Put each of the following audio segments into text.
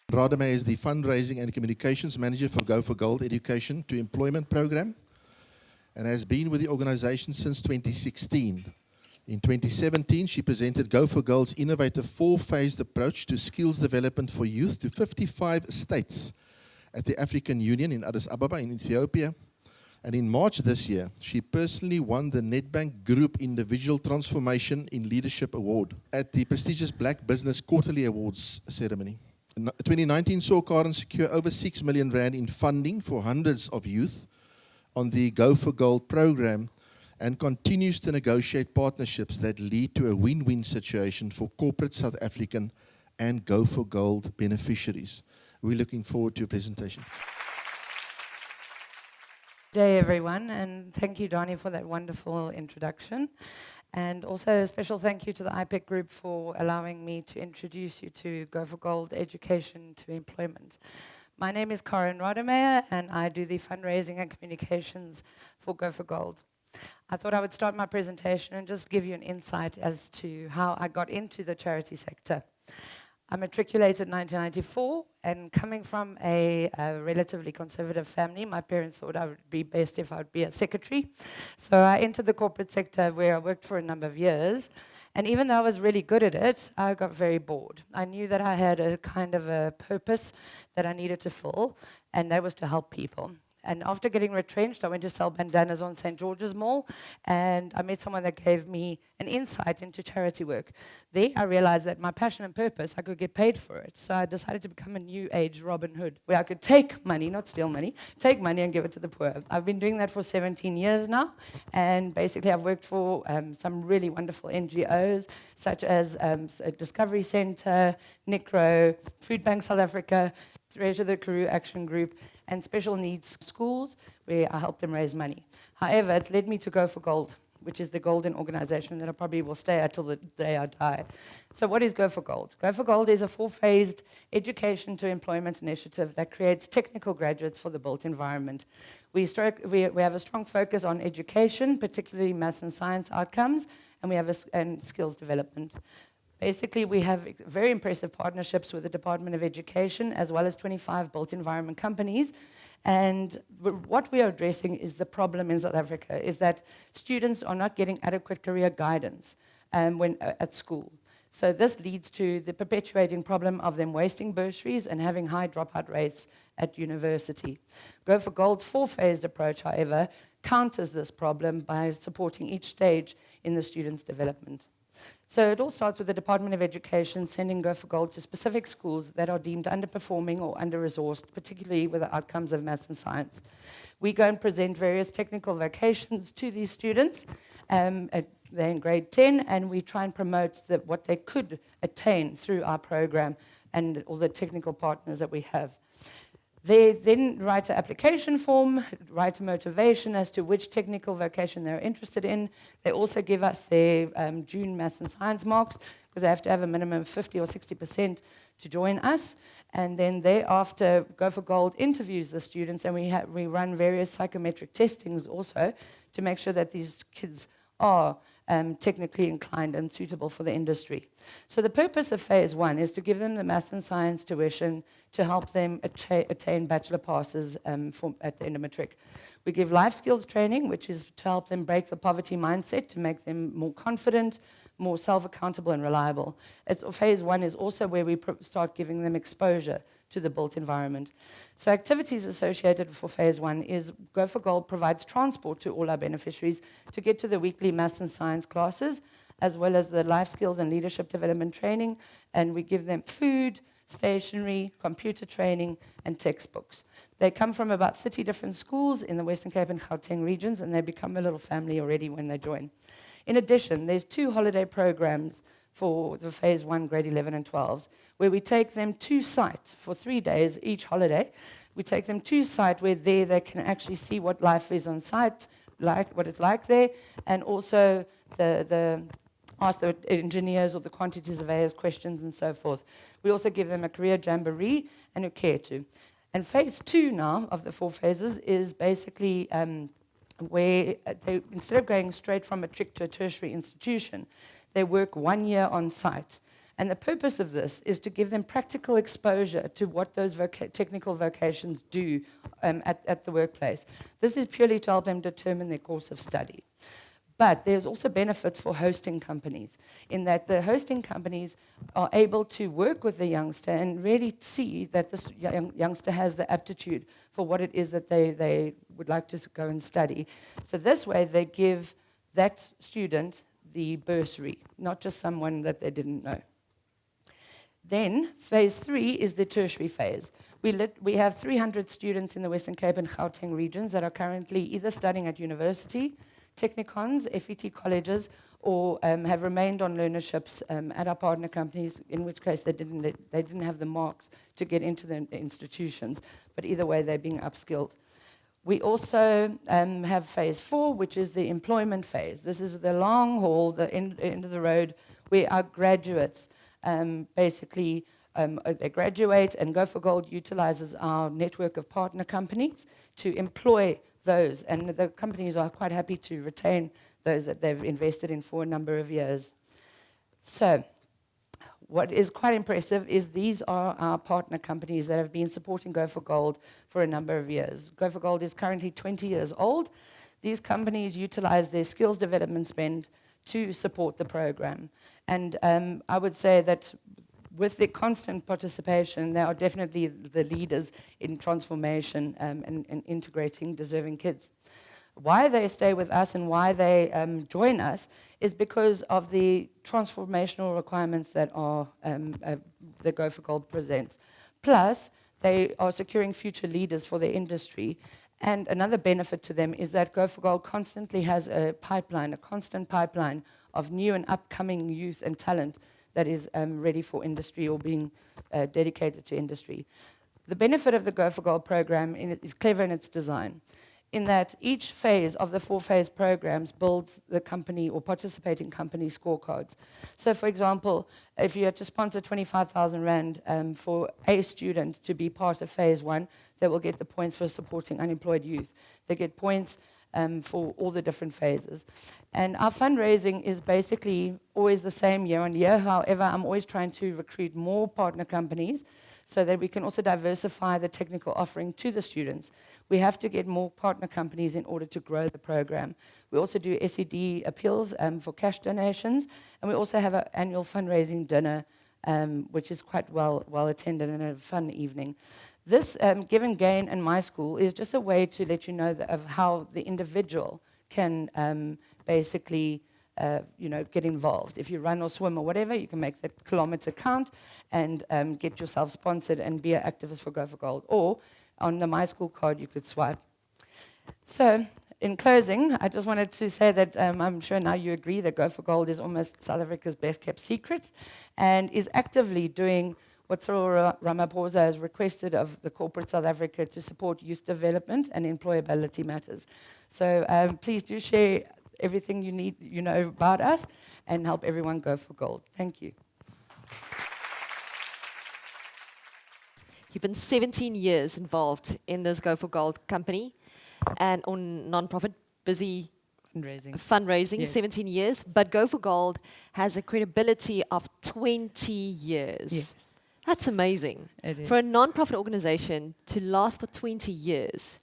Rademeyer is the Fundraising and Communications Manager for Gopher Gold Education to Employment Program and has been with the organization since 2016. In 2017, she presented Gopher Gold's innovative four-phased approach to skills development for youth to 55 states at the African Union in Addis Ababa in Ethiopia. And in March this year, she personally won the Nedbank Group Individual Transformation in Leadership Award at the prestigious Black Business Quarterly Awards ceremony. 2019 saw Karen secure over 6 million rand in funding for hundreds of youth on the Gopher Gold program and continues to negotiate partnerships that lead to a win-win situation for corporate South African and Gopher Gold beneficiaries. We're looking forward to your presentation. Good day, everyone, and thank you, Donnie, for that wonderful introduction. And also a special thank you to the IPEC group for allowing me to introduce you to Gopher Gold Education to Employment. My name is Karen Rademeyer, and I do the fundraising and communications for Gopher Gold. I thought I would start my presentation and just give you an insight as to how I got into the charity sector. I matriculated in 1994, and coming from a relatively conservative family, my parents thought I would be best if I would be a secretary. So I entered the corporate sector where I worked for a number of years. And even though I was really good at it, I got very bored. I knew that I had a kind of a purpose that I needed to fill, and that was to help people. And after getting retrenched, I went to sell bandanas on St. George's Mall, and I met someone that gave me an insight into charity work. There, I realized that my passion and purpose, I could get paid for it. So I decided to become a new age Robin Hood, where I could take money, not steal money, take money and give it to the poor. I've been doing that for 17 years now, and basically I've worked for some really wonderful NGOs, such as Discovery Centre, NICRO, Food Bank South Africa, Treasure the Karoo Action Group, and special needs schools where I help them raise money. However, it's led me to Gopher Gold, which is the golden organization that I probably will stay at till the day I die. So what is Gopher Gold? Gopher Gold is a four-phased education to employment initiative that creates technical graduates for the built environment. We have a strong focus on education, particularly maths and science outcomes, and we have and skills development. Basically, we have very impressive partnerships with the Department of Education, as well as 25 built environment companies. And what we are addressing is the problem in South Africa, is that students are not getting adequate career guidance at school. So this leads to the perpetuating problem of them wasting bursaries and having high dropout rates at university. Gopher Gold's four-phased approach, however, counters this problem by supporting each stage in the student's development. So it all starts with the Department of Education sending Gopher Gold to specific schools that are deemed underperforming or under-resourced, particularly with the outcomes of maths and science. We go and present various technical vocations to these students. They're in grade 10, and we try and promote what they could attain through our program and all the technical partners that we have. They then write an application form, write a motivation as to which technical vocation they're interested in. They also give us their June maths and science marks, because they have to have a minimum of 50 or 60% to join us. And then thereafter, Gopher Gold interviews the students, and we run various psychometric testings also to make sure that these kids are technically inclined and suitable for the industry. So the purpose of phase one is to give them the maths and science tuition to help them attain bachelor passes at the end of matric. We give life skills training, which is to help them break the poverty mindset, to make them more confident, more self-accountable and reliable. Phase one is also where we start giving them exposure to the built environment. So activities associated for phase one is Gopher Gold provides transport to all our beneficiaries to get to the weekly maths and science classes, as well as the life skills and leadership development training, and we give them food, stationery, computer training, and textbooks. They come from about 30 different schools in the Western Cape and Gauteng regions, and they become a little family already when they join. In addition, there's 2 holiday programs for the phase 1, grade 11 and 12s, where we take them to site for 3 days each holiday. We take them to site where they can actually see what life is on site, what it's like there, and also ask the engineers or the quantity surveyors questions and so forth. We also give them a career jamboree and a care to. And phase 2 now of the 4 phases is basically where they, instead of going straight from matric to a tertiary institution, they work 1 year on site. And the purpose of this is to give them practical exposure to what those technical vocations do at the workplace. This is purely to help them determine their course of study. But there's also benefits for hosting companies, in that the hosting companies are able to work with the youngster and really see that this youngster has the aptitude for what it is that they would like to go and study. So this way they give that student the bursary, not just someone that they didn't know. Then phase 3 is the tertiary phase. We have 300 students in the Western Cape and Gauteng regions that are currently either studying at university, technicons, FET colleges, or have remained on learnerships at our partner companies, in which case they didn't have the marks to get into the institutions. But either way, they're being upskilled. We also have phase 4, which is the employment phase. This is the long haul, the end of the road, where our graduates basically they graduate, and Gopher Gold utilizes our network of partner companies to employ those, and the companies are quite happy to retain those that they've invested in for a number of years. So what is quite impressive is these are our partner companies that have been supporting Gopher Gold for a number of years. Gopher Gold is currently 20 years old. These companies utilize their skills development spend to support the program. And I would say that with their constant participation, they are definitely the leaders in transformation and integrating deserving kids. Why they stay with us and why they join us is because of the transformational requirements that are the Gopher Gold presents. Plus, they are securing future leaders for their industry. And another benefit to them is that Gopher Gold constantly has a constant pipeline of new and upcoming youth and talent that is ready for industry or being dedicated to industry. The benefit of the Gopher Gold program is clever in its design, in that each phase of the 4-phase programs builds the company or participating company scorecards. So, for example, if you had to sponsor 25,000 Rand for a student to be part of phase 1, they will get the points for supporting unemployed youth. They get points for all the different phases. And our fundraising is basically always the same year on year. However, I'm always trying to recruit more partner companies so that we can also diversify the technical offering to the students. We have to get more partner companies in order to grow the program. We also do SED appeals for cash donations, and we also have an annual fundraising dinner, which is quite well attended and a fun evening. This Give and Gain in my school is just a way to let you know of how the individual can basically get involved. If you run or swim or whatever, you can make that kilometer count and get yourself sponsored and be an activist for Gopher Gold. Or on the My School card, you could swipe. So, in closing, I just wanted to say that I'm sure now you agree that Gopher Gold is almost South Africa's best kept secret and is actively doing what Cyril Ramaphosa has requested of the corporate South Africa to support youth development and employability matters. So please do share everything you know about us and help everyone go for gold. Thank you. You've been 17 years involved in this Go for Gold company and on non-profit, busy fundraising, Yes. 17 years, but Go for Gold has a credibility of 20 years. Yes. That's amazing. It is. For a non-profit organization to last for 20 years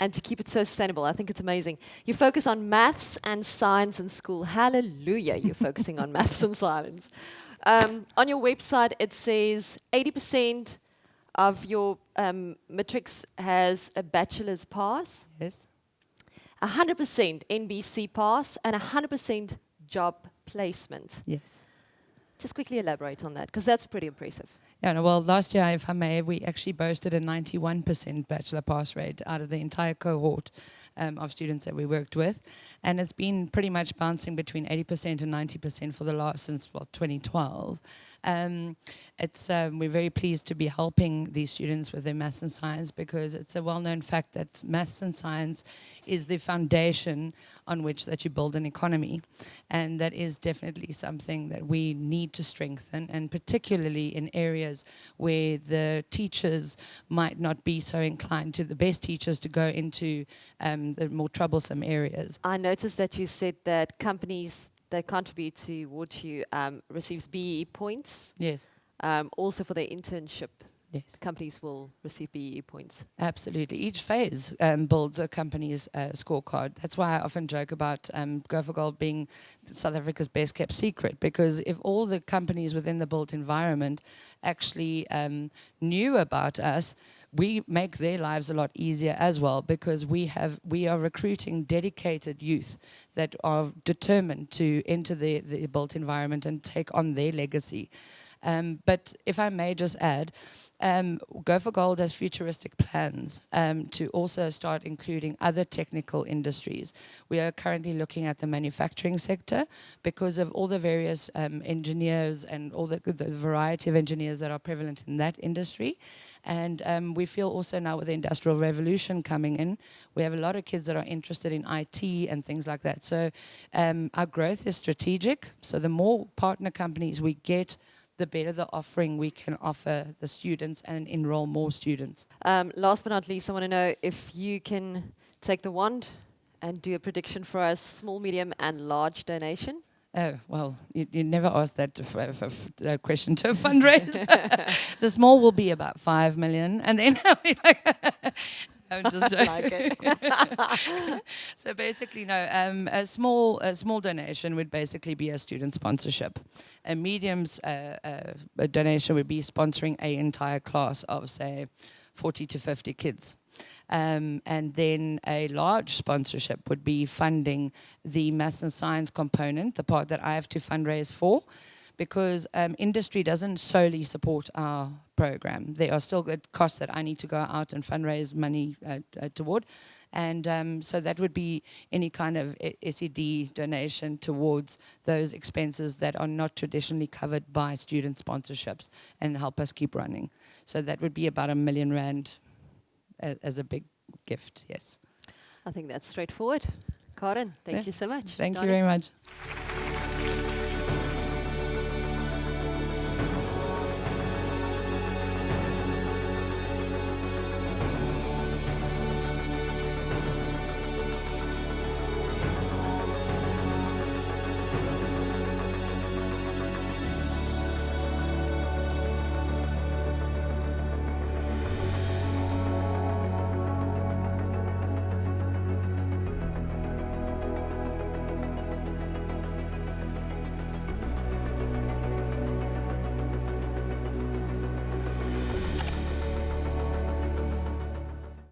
and to keep it so sustainable, I think it's amazing. You focus on maths and science in school. Hallelujah, you're focusing on maths and science. On your website, it says 80% of your matrix has a bachelor's pass, Yes. 100% NBC pass, and 100% job placement. Yes. Just quickly elaborate on that, because that's pretty impressive. Yeah, no, well, last year, if I may, we actually boasted a 91% bachelor pass rate out of the entire cohort of students that we worked with. And it's been pretty much bouncing between 80% and 90% for the last, since 2012. We're very pleased to be helping these students with their maths and science, because it's a well-known fact that maths and science is the foundation on which that you build an economy. And that is definitely something that we need to strengthen, and particularly in areas where the teachers might not be so inclined, to the best teachers to go into the more troublesome areas. I noticed that you said that companies that contribute towards you receives BEE points. Yes. Also for their internship, Yes. companies will receive BEE points. Absolutely. Each phase builds a company's scorecard. That's why I often joke about Gopher Gold being South Africa's best kept secret, because if all the companies within the built environment actually knew about us, we make their lives a lot easier as well, because we are recruiting dedicated youth that are determined to enter the built environment and take on their legacy. But if I may just add, Gopher Gold has futuristic plans to also start including other technical industries. We are currently looking at the manufacturing sector because of all the various engineers and all the variety of engineers that are prevalent in that industry. And we feel also now with the Industrial Revolution coming in, we have a lot of kids that are interested in IT and things like that. So our growth is strategic. So the more partner companies we get, the better the offering we can offer the students and enroll more students. Last but not least, I want to know if you can take the wand and do a prediction for us, small, medium, and large donation. Oh, well, you never ask that question to a fundraiser. The small will be about 5 million, and then I'll be like, I'm just joking. Like it. So basically, no, a small donation would basically be a student sponsorship. A medium's a donation would be sponsoring an entire class of, say, 40 to 50 kids. And then a large sponsorship would be funding the maths and science component, the part that I have to fundraise for, because industry doesn't solely support our program. There are still good costs that I need to go out and fundraise money toward. And so that would be any kind of SED donation towards those expenses that are not traditionally covered by student sponsorships and help us keep running. So that would be about R1 million as a big gift, yes. I think that's straightforward. Karen, thank you so much. Thank you Donnie? very much.